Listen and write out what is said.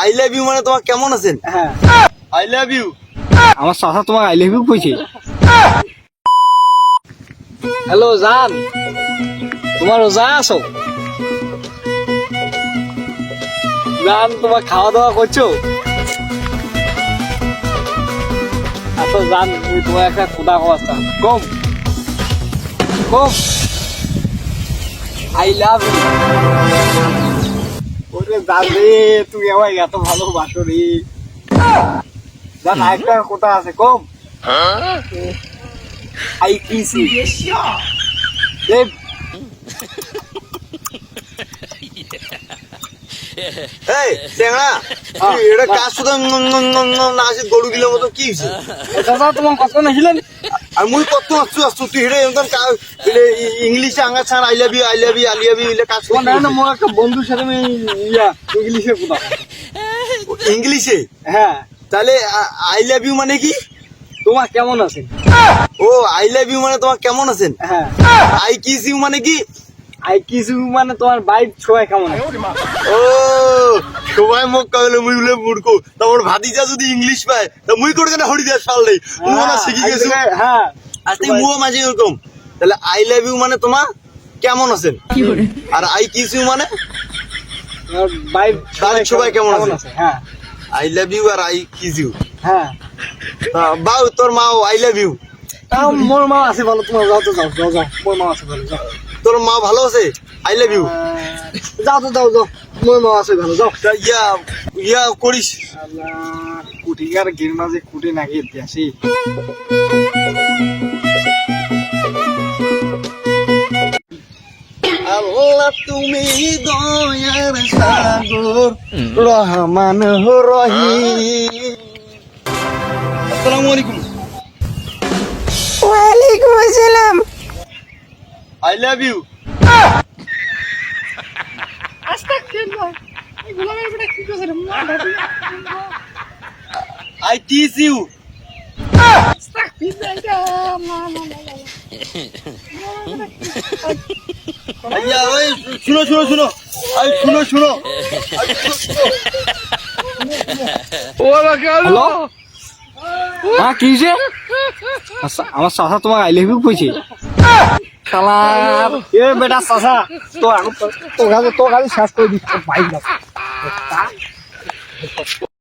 I love you মানে তোমার কেমন আছেন? হ্যাঁ আই লাভ ইউ। আমার চাচা তোমাক আই লাভ ইউ কইছে। হ্যালো জান, তোমার রোজা আছো? জান তোমার খাওয়া দাওয়া করছো? আচ্ছা জান, তুমি তোমার একটা খোদা অবস্থা কম কম আই লাভ ইউ। ওরে জান রে, তুমি আমার এত ভালোবাসো রে জান। আরেকটা কথা আছে কম, আই কিস ইউ। এই টেংরা, তুই এটা কাজ শুধু নাচে গরু গিলের মতো কি হইছে? দাদা তোমার কথা নাছিলেন আর মুই কত আসছু তুই হেরে একদম ইংলিশে আঙ্গা ছাড় I love you I love you Alia you কাজ তোমার না না, মোর একটা বন্ধুর সাথে আমি ইংলিশে কথা। ইংলিশে? হ্যাঁ, তাহলে আই লাভ ইউ মানে কি? তোমার কেমন আছেন? ও আই লাভ ইউ মানে তোমার কেমন আছেন? হ্যাঁ, আই কিস ইউ মানে কি? আই কিস ইউ মানে তোমার বাইক সবাই কেমন আছে? ও সবাই মোক কইলে মুই বলে মূর্খ। তোমার ভাতিজা যদি ইংলিশ পায় তা মুই করে কেন হরি দিয়া শাল দেই মুই না শিখি গেছি। হ্যাঁ, আজকে মুও মাঝে এরকম। তাহলে আই লাভ ইউ মানে তোমার কেমন আছেন, আর আই কিস ইউ মানে বাইক সবাই কেমন আছে? হ্যাঁ আই লাভ ইউ আর আই কিস ইউ। হ্যাঁ, বাউ তোর মাও আই লাভ ইউ। তাও মোর মা আছে ভালো, তোমার যাও তো যাও যাও যাও, মোর মা আছে ভালো, যাও তোর মা ভালো আছে? I love you. যাও তো যাও যাও, মোর মা আছে ভালো, যাও। ইয়া ইয়া করিস। আল্লাহ, কুটিকার গির মাঝে কুটি নাকি ইতিহাসি। আল্লাহ তুমি দয়ার সাগর রহমান রহিম। আসসালামু আলাইকুম। ওয়ালাইকুম আসসালাম। I love you. I kiss you. ইয়া ওই শুনো শুনো শুনো, আই শুনো শুনো। হ্যালো, হ্যাঁ কি হয়েছে? আমার চাচা তোমার আই লাভ ইউ কইছে। শালার এ বেটা চাচা, তো খালি শেষ করে দিচ্ছে বাইক।